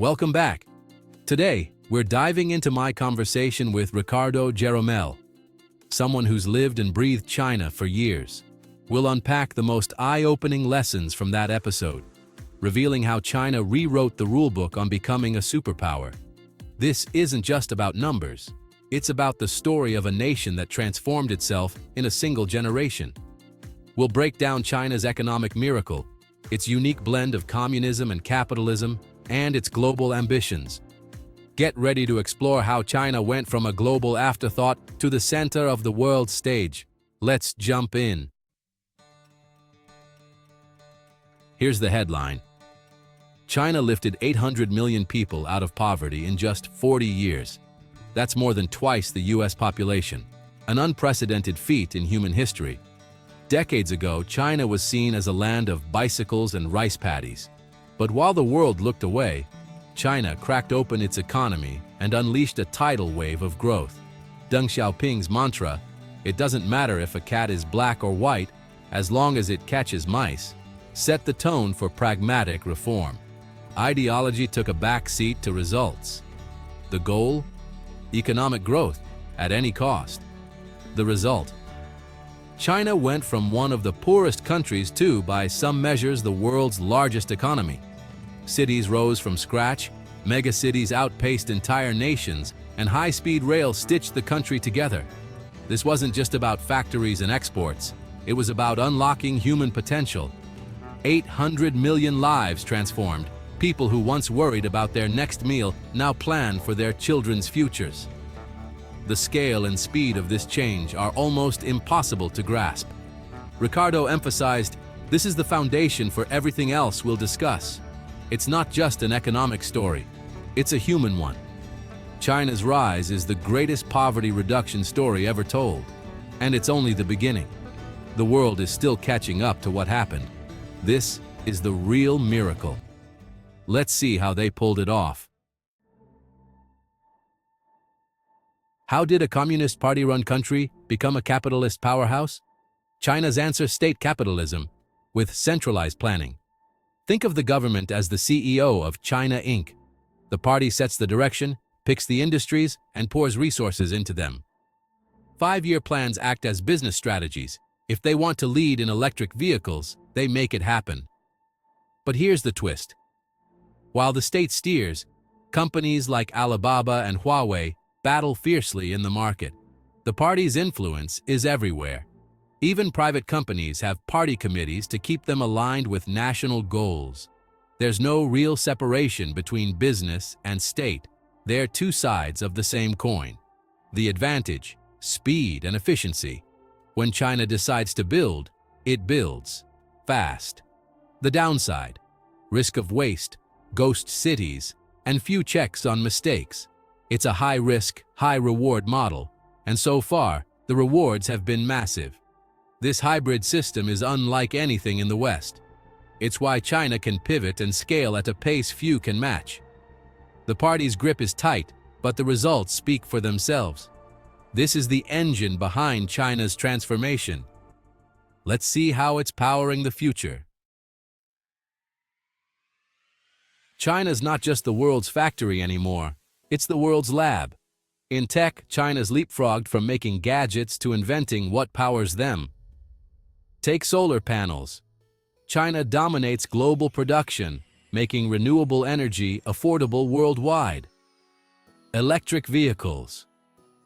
Welcome back. Today, we're diving into my conversation with Ricardo Jeromel, someone who's lived and breathed China for years. We'll unpack the most eye-opening lessons from that episode, revealing how China rewrote the rulebook on becoming a superpower. This isn't just about numbers. It's about the story of a nation that transformed itself in a single generation. We'll break down China's economic miracle, its unique blend of communism and capitalism, and its global ambitions. Get ready to explore how China went from a global afterthought to the center of the world stage. Let's jump in. Here's the headline. China lifted 800 million people out of poverty in just 40 years. That's more than twice the US population, an unprecedented feat in human history. Decades ago, China was seen as a land of bicycles and rice paddies. But while the world looked away, China cracked open its economy and unleashed a tidal wave of growth. Deng Xiaoping's mantra, "It doesn't matter if a cat is black or white, as long as it catches mice," set the tone for pragmatic reform. Ideology took a back seat to results. The goal? Economic growth, at any cost. The result? China went from one of the poorest countries to, by some measures, the world's largest economy. Cities rose from scratch, megacities outpaced entire nations, and high-speed rail stitched the country together. This wasn't just about factories and exports. It was about unlocking human potential. 800 million lives transformed. People who once worried about their next meal now plan for their children's futures. The scale and speed of this change are almost impossible to grasp. Ricardo emphasized, this is the foundation for everything else we'll discuss. It's not just an economic story, it's a human one. China's rise is the greatest poverty reduction story ever told, and it's only the beginning. The world is still catching up to what happened. This is the real miracle. Let's see how they pulled it off. How did a Communist Party-run country become a capitalist powerhouse? China's answer: state capitalism, with centralized planning. Think of the government as the CEO of China Inc. The party sets the direction, picks the industries, and pours resources into them. 5-year plans act as business strategies. If they want to lead in electric vehicles, they make it happen. But here's the twist. While the state steers, companies like Alibaba and Huawei battle fiercely in the market. The party's influence is everywhere. Even private companies have party committees to keep them aligned with national goals. There's no real separation between business and state. They're two sides of the same coin. The advantage: speed and efficiency. When China decides to build, it builds fast. The downside: risk of waste, ghost cities, and few checks on mistakes. It's a high-risk, high-reward model, and so far, the rewards have been massive. This hybrid system is unlike anything in the West. It's why China can pivot and scale at a pace few can match. The party's grip is tight, but the results speak for themselves. This is the engine behind China's transformation. Let's see how it's powering the future. China's not just the world's factory anymore, it's the world's lab. In tech, China's leapfrogged from making gadgets to inventing what powers them. Take solar panels. China dominates global production, making renewable energy affordable worldwide. Electric vehicles.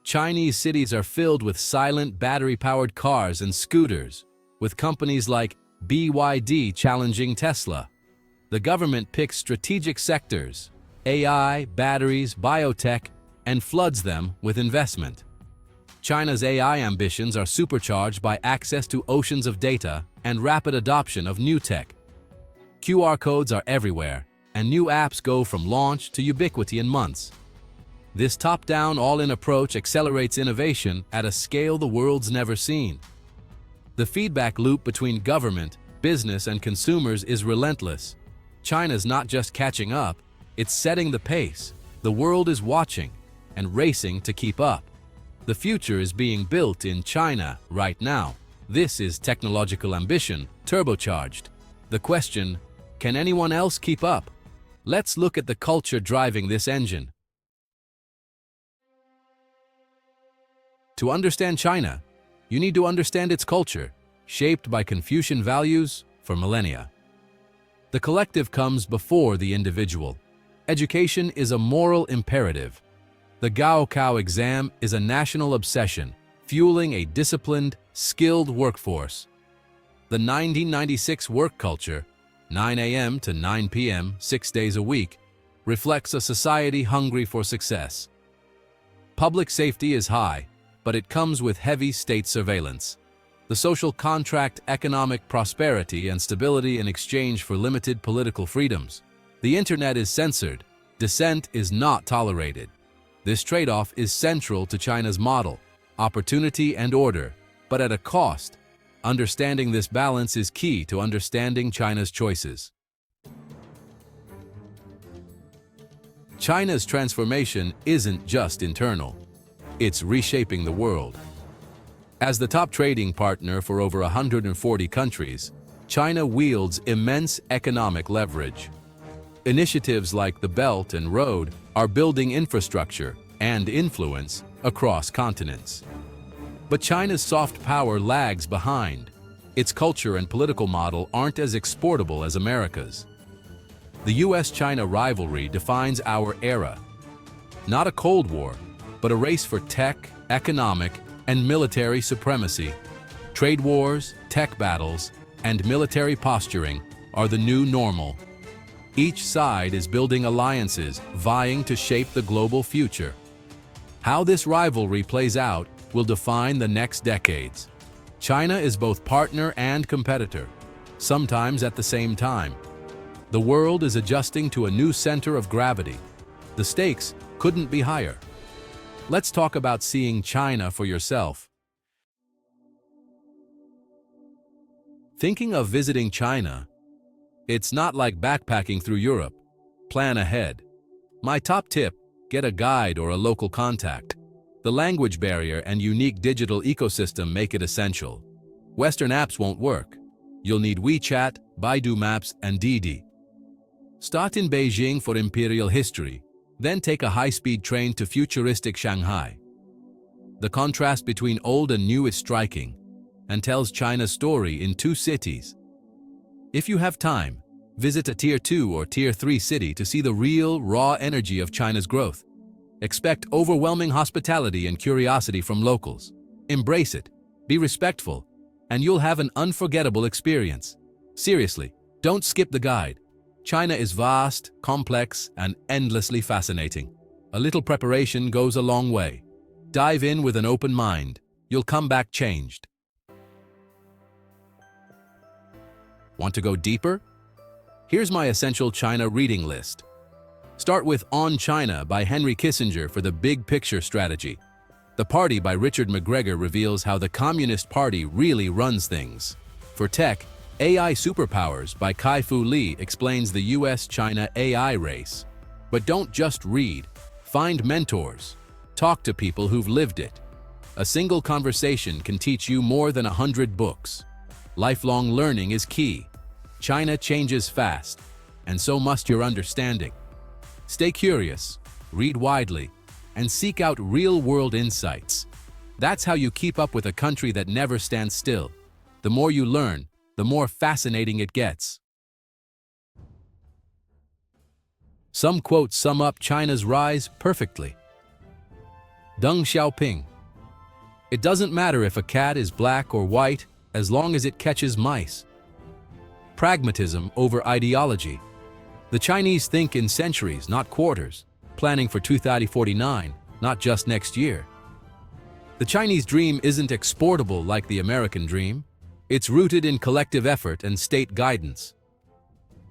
Chinese cities are filled with silent battery-powered cars and scooters, with companies like BYD challenging Tesla. The government picks strategic sectors, AI, batteries, biotech, and floods them with investment. China's AI ambitions are supercharged by access to oceans of data and rapid adoption of new tech. QR codes are everywhere, and new apps go from launch to ubiquity in months. This top-down, all-in approach accelerates innovation at a scale the world's never seen. The feedback loop between government, business, and consumers is relentless. China's not just catching up, it's setting the pace. The world is watching and racing to keep up. The future is being built in China right now. This is technological ambition, turbocharged. The question, can anyone else keep up? Let's look at the culture driving this engine. To understand China, you need to understand its culture, shaped by Confucian values for millennia. The collective comes before the individual. Education is a moral imperative. The Gaokao exam is a national obsession, fueling a disciplined, skilled workforce. The 1996 work culture, 9 a.m. to 9 p.m., 6 days a week, reflects a society hungry for success. Public safety is high, but it comes with heavy state surveillance. The social contract, economic prosperity and stability in exchange for limited political freedoms. The internet is censored. Dissent is not tolerated. This trade-off is central to China's model, opportunity and order, but at a cost. Understanding this balance is key to understanding China's choices. China's transformation isn't just internal. It's reshaping the world. As the top trading partner for over 140 countries, China wields immense economic leverage. Initiatives like the Belt and Road are building infrastructure and influence across continents. But China's soft power lags behind. Its culture and political model aren't as exportable as America's. The US-China rivalry defines our era. Not a Cold War, but a race for tech, economic, and military supremacy. Trade wars, tech battles, and military posturing are the new normal. Each side is building alliances, vying to shape the global future. How this rivalry plays out will define the next decades. China is both partner and competitor, sometimes at the same time. The world is adjusting to a new center of gravity. The stakes couldn't be higher. Let's talk about seeing China for yourself. Thinking of visiting China? It's not like backpacking through Europe. Plan ahead. My top tip: get a guide or a local contact. The language barrier and unique digital ecosystem make it essential. Western apps won't work. You'll need WeChat, Baidu Maps, and Didi. Start in Beijing for imperial history, then take a high-speed train to futuristic Shanghai. The contrast between old and new is striking and tells China's story in 2 cities. If you have time, visit a Tier 2 or Tier 3 city to see the real, raw energy of China's growth. Expect overwhelming hospitality and curiosity from locals. Embrace it, be respectful, and you'll have an unforgettable experience. Seriously, don't skip the guide. China is vast, complex, and endlessly fascinating. A little preparation goes a long way. Dive in with an open mind. You'll come back changed. Want to go deeper? Here's my essential China reading list. Start with On China by Henry Kissinger for the big picture strategy. The Party by Richard McGregor reveals how the Communist Party really runs things. For tech, AI Superpowers by Kai-Fu Lee explains the US-China AI race. But don't just read. Find mentors. Talk to people who've lived it. A single conversation can teach you more than 100 books. Lifelong learning is key. China changes fast, and so must your understanding. Stay curious, read widely, and seek out real-world insights. That's how you keep up with a country that never stands still. The more you learn, the more fascinating it gets. Some quotes sum up China's rise perfectly. Deng Xiaoping: "It doesn't matter if a cat is black or white as long as it catches mice." Pragmatism over ideology. The Chinese think in centuries, not quarters, planning for 2049, not just next year. The Chinese dream isn't exportable like the American dream. It's rooted in collective effort and state guidance.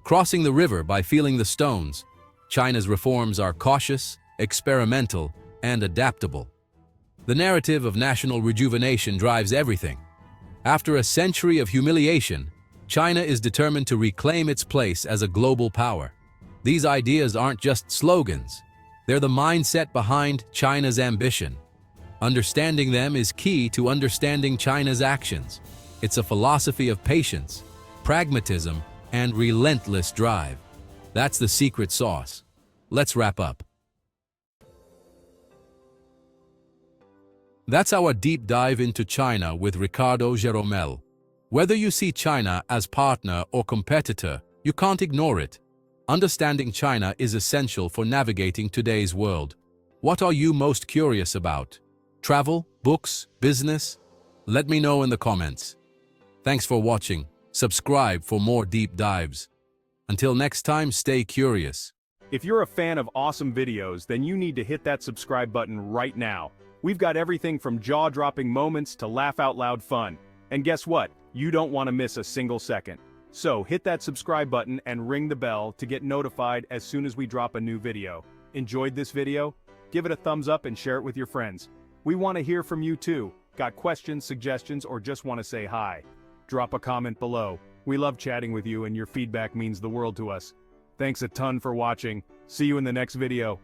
Crossing the river by feeling the stones, China's reforms are cautious, experimental, and adaptable. The narrative of national rejuvenation drives everything. After a century of humiliation, China is determined to reclaim its place as a global power. These ideas aren't just slogans. They're the mindset behind China's ambition. Understanding them is key to understanding China's actions. It's a philosophy of patience, pragmatism, and relentless drive. That's the secret sauce. Let's wrap up. That's our deep dive into China with Ricardo Jeromel. Whether you see China as partner or competitor, you can't ignore it. Understanding China is essential for navigating today's world. What are you most curious about? Travel, books, business? Let me know in the comments. Thanks for watching. Subscribe for more deep dives. Until next time, stay curious. If you're a fan of awesome videos, then you need to hit that subscribe button right now. We've got everything from jaw-dropping moments to laugh-out-loud fun. And guess what? You don't want to miss a single second. So hit that subscribe button and ring the bell to get notified as soon as we drop a new video. Enjoyed this video? Give it a thumbs up and share it with your friends. We want to hear from you too. Got questions, suggestions, or just want to say hi? Drop a comment below. We love chatting with you and your feedback means the world to us. Thanks a ton for watching. See you in the next video.